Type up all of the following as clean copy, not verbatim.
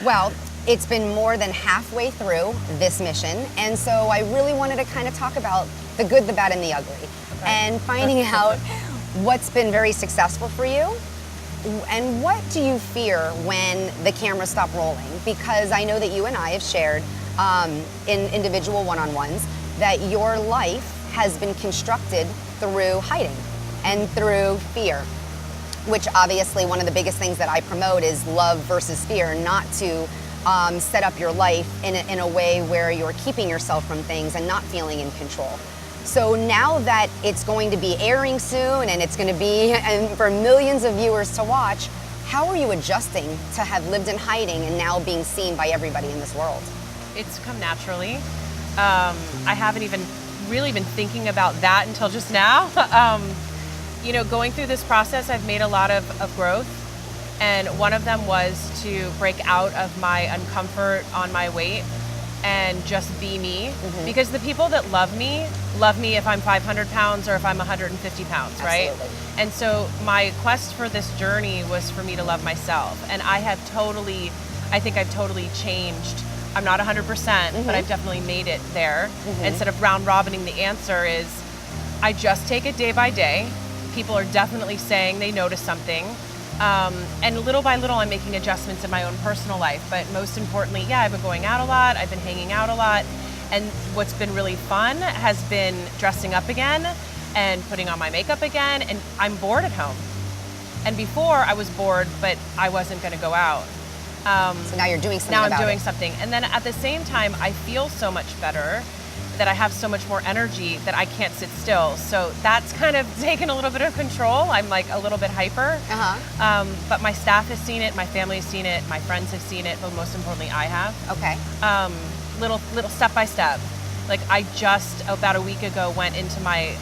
Well, it's been more than halfway through this mission, and so I really wanted to kind of talk about the good, the bad, and the ugly, and finding out what's been very successful for you, and what do you fear when the cameras stop rolling? Because I know that you and I have shared in individual one-on-ones that your life has been constructed through hiding and through fear, which obviously one of the biggest things that I promote is love versus fear, not to set up your life in a way where you're keeping yourself from things and not feeling in control. So now that it's going to be airing soon and it's going to be for millions of viewers to watch, how are you adjusting to have lived in hiding and now being seen by everybody in this world? It's come naturally. I haven't even really been thinking about that until just now. Going through this process, I've made a lot of growth. And one of them was to break out of my uncomfort on my weight and just be me. Mm-hmm. Because the people that love me if I'm 500 pounds or if I'm 150 pounds, right? Absolutely. And so my quest for this journey was for me to love myself. And I think I've totally changed. I'm not 100%, mm-hmm. but I've definitely made it there. Mm-hmm. Instead of round robining, the answer is I just take it day by day. People are definitely saying they notice something. And little by little, I'm making adjustments in my own personal life. But most importantly, I've been going out a lot. I've been hanging out a lot. And what's been really fun has been dressing up again and putting on my makeup again. And I'm bored at home. And before, I was bored, but I wasn't going to go out. So now you're doing something Now I'm about doing it. something. And then at the same time, I feel so much better, that I have so much more energy that I can't sit still. So that's kind of taken a little bit of control. I'm like a little bit hyper. Uh-huh. But my staff has seen it, my family has seen it, my friends have seen it, but most importantly, I have. Okay. Little step by step. Like I just about a week ago went into my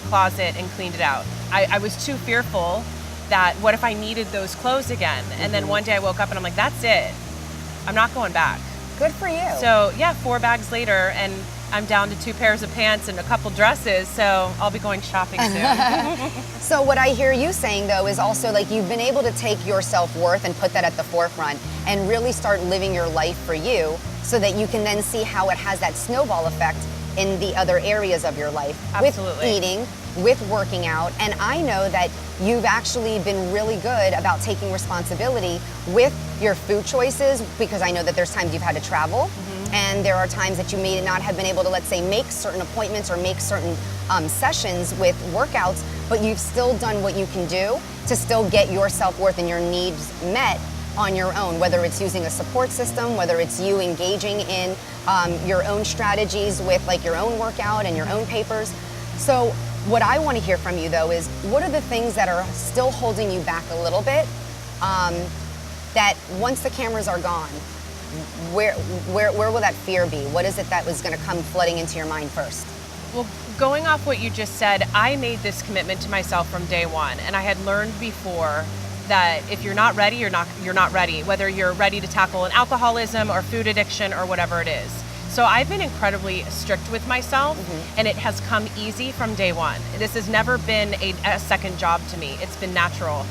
closet and cleaned it out. I was too fearful that what if I needed those clothes again? And Mm-hmm. then one day I woke up and I'm like, that's it. I'm not going back. Good for you. So 4 bags later, and I'm down to 2 pairs of pants and a couple dresses, so I'll be going shopping soon. So what I hear you saying though is also like you've been able to take your self-worth and put that at the forefront and really start living your life for you so that you can then see how it has that snowball effect in the other areas of your life. Absolutely. With eating, with working out, and I know that you've actually been really good about taking responsibility with your food choices, because I know that there's times you've had to travel, mm-hmm. and there are times that you may not have been able to, let's say, make certain appointments or make certain sessions with workouts, but you've still done what you can do to still get your self-worth and your needs met on your own, whether it's using a support system, whether it's you engaging in your own strategies with like your own workout and your own papers. So what I want to hear from you though is what are the things that are still holding you back a little bit, that once the cameras are gone, where will that fear be? What is it that was going to come flooding into your mind first? Well, going off what you just said, I made this commitment to myself from day one, and I had learned before that if you're not ready, you're not ready, whether you're ready to tackle an alcoholism or food addiction or whatever it is. So I've been incredibly strict with myself, mm-hmm. and it has come easy from day one. This has never been a second job to me. It's been natural.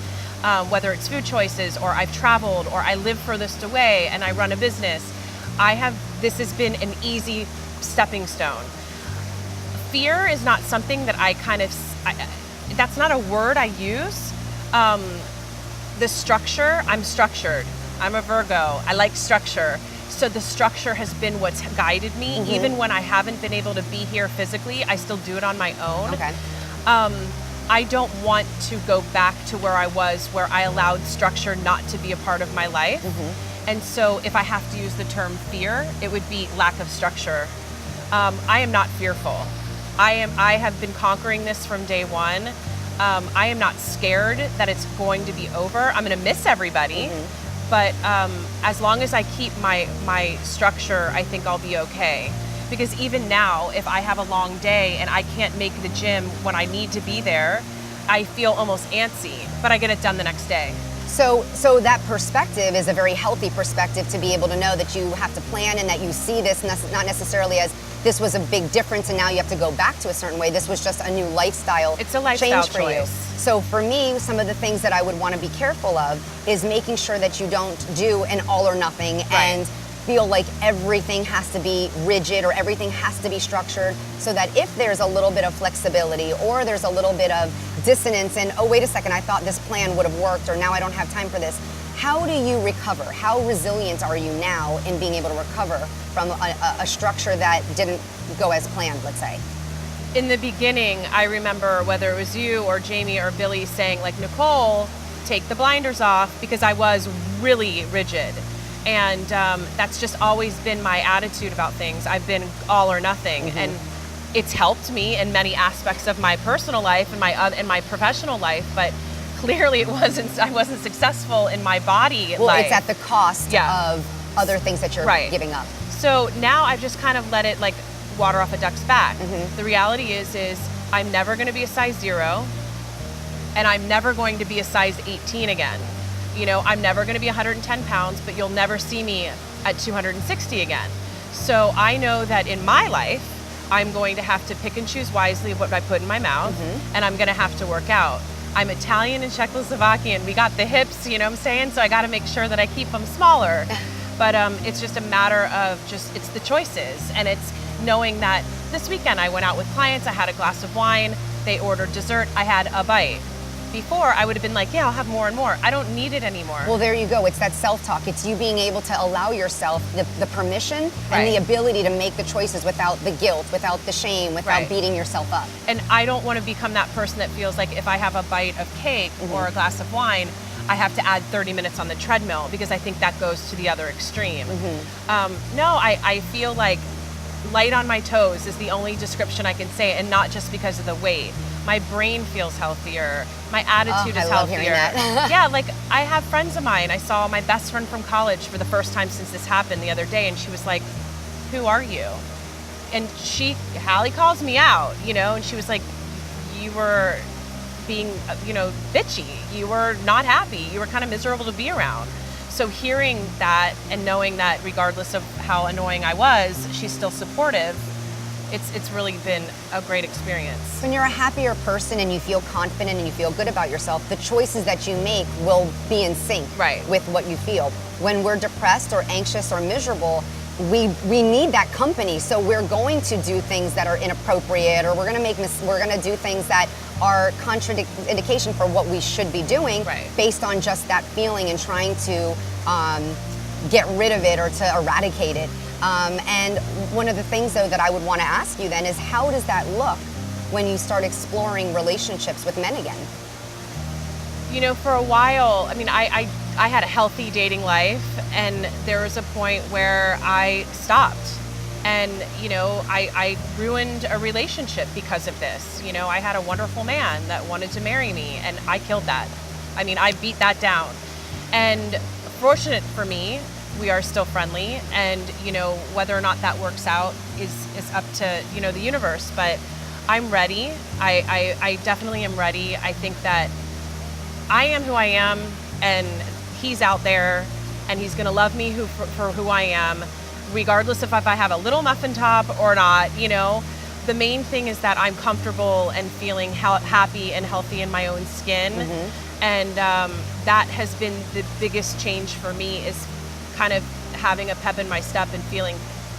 Whether it's food choices or I've traveled or I live furthest away and I run a business, this has been an easy stepping stone. Fear is not something that that's not a word I use. The structure, I'm structured. I'm a Virgo. I like structure. So the structure has been what's guided me. Mm-hmm. Even when I haven't been able to be here physically, I still do it on my own. Okay. I don't want to go back to where I was, where I allowed structure not to be a part of my life. Mm-hmm. And so if I have to use the term fear, it would be lack of structure. I am not fearful. I have been conquering this from day one. I am not scared that it's going to be over. I'm going to miss everybody. Mm-hmm. But as long as I keep my structure, I think I'll be okay. Because even now, if I have a long day and I can't make the gym when I need to be there, I feel almost antsy, but I get it done the next day. So that perspective is a very healthy perspective to be able to know that you have to plan and that you see this not necessarily as this was a big difference and now you have to go back to a certain way. This was just a new lifestyle It's a lifestyle change for choice. you. So for me, some of the things that I would want to be careful of is making sure that you don't do an all or nothing and feel like everything has to be rigid or everything has to be structured, so that if there's a little bit of flexibility or there's a little bit of dissonance and, oh, wait a second, I thought this plan would have worked, or now I don't have time for this. How do you recover? How resilient are you now in being able to recover from a structure that didn't go as planned, let's say? In the beginning, I remember whether it was you or Jamie or Billy saying, like, Nicole, take the blinders off, because I was really rigid. And that's just always been my attitude about things. I've been all or nothing. And it's helped me in many aspects of my personal life and my professional life, but clearly I wasn't successful in my body life. It's at the cost of other things that you're giving up. So now I've just kind of let it like water off a duck's back. The reality is I'm never going to be a size 0, and I'm never going to be a size 18 again. You know, I'm never going to be 110 pounds, but you'll never see me at 260 again. So I know that in my life, I'm going to have to pick and choose wisely what I put in my mouth, and I'm going to have to work out. I'm Italian and Czechoslovakian. We got the hips, you know what I'm saying? So I got to make sure that I keep them smaller. But it's just a matter of it's the choices. And it's knowing that this weekend I went out with clients, I had a glass of wine, they ordered dessert, I had a bite. Before, I would have been like, yeah, I'll have more and more. I don't need it anymore. Well, there you go. It's that self-talk. It's you being able to allow yourself the permission and the ability to make the choices without the guilt, without the shame, without beating yourself up. And I don't want to become that person that feels like if I have a bite of cake or a glass of wine, I have to add 30 minutes on the treadmill, because I think that goes to the other extreme. No, I feel like light on my toes is the only description I can say, and not just because of the weight. My brain feels healthier. My attitude is healthier. Love hearing that. Yeah, like I have friends of mine. I saw my best friend from college for the first time since this happened the other day, and she was like, "Who are you?" And Hallie calls me out, you know, and she was like, "You were being, you know, bitchy. You were not happy. You were kind of miserable to be around." So hearing that and knowing that regardless of how annoying I was, she's still supportive, it's really been a great experience. When you're a happier person and you feel confident and you feel good about yourself, the choices that you make will be in sync with what you feel. When we're depressed or anxious or miserable, we need that company. So we're going to do things that are inappropriate, or we're going to do things that are contraindication for what we should be doing based on just that feeling and trying to get rid of it or to eradicate it. And one of the things, though, that I would want to ask you then is, how does that look when you start exploring relationships with men again? You know, for a while, I mean, I had a healthy dating life, and there was a point where I stopped. And, you know, I ruined a relationship because of this. You know, I had a wonderful man that wanted to marry me, and I killed that. I mean, I beat that down. And fortunate for me, we are still friendly, and, you know, whether or not that works out is up to, you know, the universe. But I'm ready. I definitely am ready. I think that I am who I am, and he's out there, and he's going to love me for who I am, regardless of if I have a little muffin top or not. You know, the main thing is that I'm comfortable and feeling happy and healthy in my own skin. And that has been the biggest change for me, is kind of having a pep in my step and feeling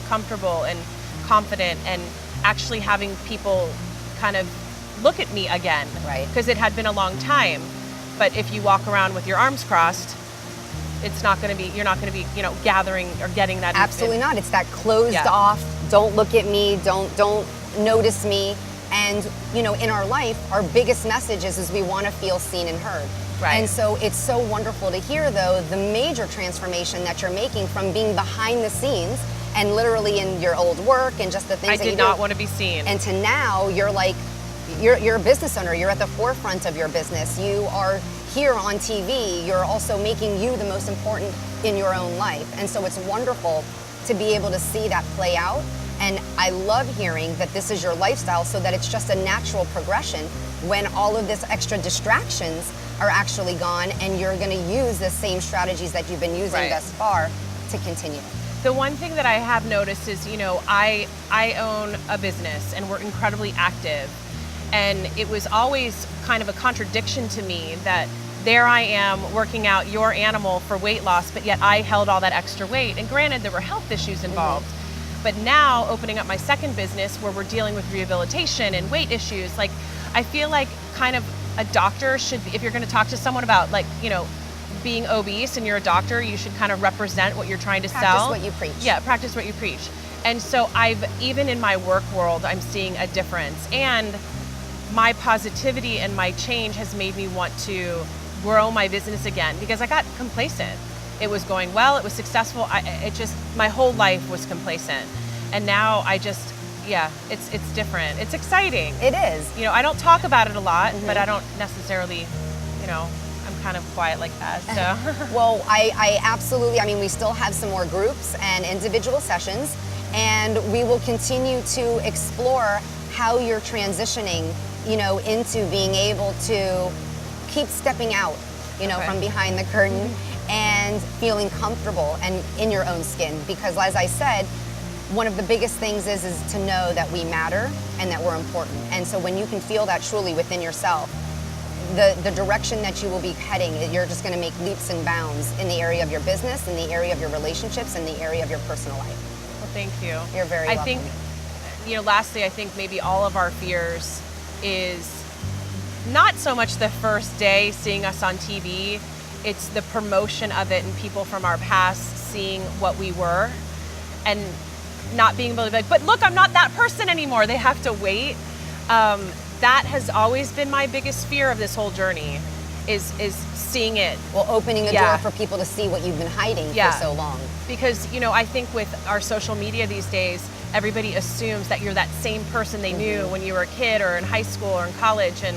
comfortable and confident, and actually having people kind of look at me again. Because it had been a long time. But if you walk around with your arms crossed, it's not going to be, you're not going to be, you know, gathering or getting that. Absolutely not. It's that closed off, don't look at me, don't notice me. And, you know, in our life, our biggest message is we want to feel seen and heard. And so it's so wonderful to hear, though, the major transformation that you're making from being behind the scenes and literally in your old work and just the things that you do. I did not want to be seen. And to now, you're like, you're a business owner. You're at the forefront of your business. You are here on TV. You're also making you the most important in your own life. And so it's wonderful to be able to see that play out. And I love hearing that this is your lifestyle, so that it's just a natural progression when all of this extra distractions are actually gone, and you're going to use the same strategies that you've been using thus far to continue. The one thing that I have noticed is, you know, I own a business, and we're incredibly active. And it was always kind of a contradiction to me that there I am working out your animal for weight loss, but yet I held all that extra weight. And granted, there were health issues involved. But now opening up my second business where we're dealing with rehabilitation and weight issues, like I feel like kind of a doctor should be, if you're going to talk to someone about like, you know, being obese and you're a doctor, you should kind of represent what you're trying to sell. Practice what you preach. Yeah, practice what you preach. And so even in my work world, I'm seeing a difference. And my positivity and my change has made me want to grow my business again because I got complacent. It was going well, it was successful. My whole life was complacent. And now it's different. It's exciting. It is. You know, I don't talk about it a lot, but I don't necessarily, you know, I'm kind of quiet like that, so. Well, I absolutely, I mean, we still have some more groups and individual sessions, and we will continue to explore how you're transitioning, you know, into being able to keep stepping out, you know, from behind the curtain and feeling comfortable and in your own skin. Because as I said, one of the biggest things is to know that we matter and that we're important. And so when you can feel that truly within yourself, the direction that you will be heading, you're just going to make leaps and bounds in the area of your business, in the area of your relationships, in the area of your personal life. Well, thank you. You're very welcome. I think, you know, lastly, I think maybe all of our fears is not so much the first day seeing us on TV, it's the promotion of it and people from our past seeing what we were and not being able to be like, but look, I'm not that person anymore. They have to wait. That has always been my biggest fear of this whole journey is seeing it. Well, opening the door for people to see what you've been hiding for so long. Because, you know, I think with our social media these days, everybody assumes that you're that same person they knew when you were a kid or in high school or in college, and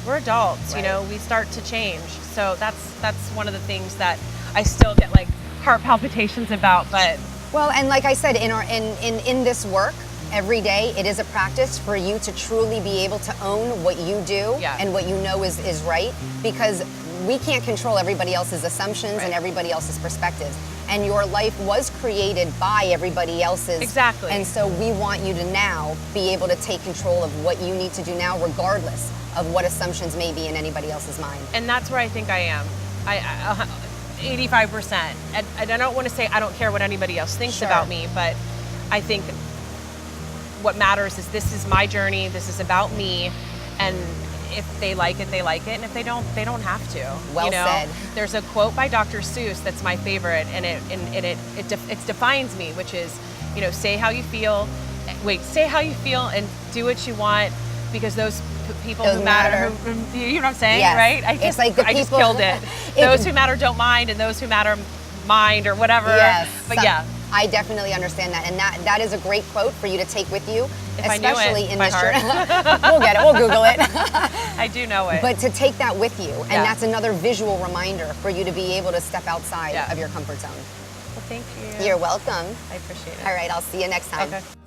we're adults, you know, we start to change. So that's one of the things that I still get like heart palpitations about, but. Well, and like I said, in this work, every day it is a practice for you to truly be able to own what you do and what you know is right, because we can't control everybody else's assumptions and everybody else's perspectives. And your life was created by everybody else's. Exactly. And so we want you to now be able to take control of what you need to do now, regardless of what assumptions may be in anybody else's mind. And that's where I think I am. 85%. And I don't want to say I don't care what anybody else thinks about me, but I think what matters is this is my journey, this is about me, and if they like it, they like it, and if they don't have to. Well said. There's a quote by Dr. Seuss that's my favorite, and it defines me, which is, you know, say how you feel and do what you want, because those people who matter. You know what I'm saying, right? I just killed it. Those who matter don't mind, and those who matter mind, or whatever. Yes. But I definitely understand that, and that is a great quote for you to take with you, especially in this journey. We'll get it. We'll Google it. I do know it. But to take that with you, and that's another visual reminder for you to be able to step outside of your comfort zone. Well, thank you. You're welcome. I appreciate it. All right, I'll see you next time. Okay.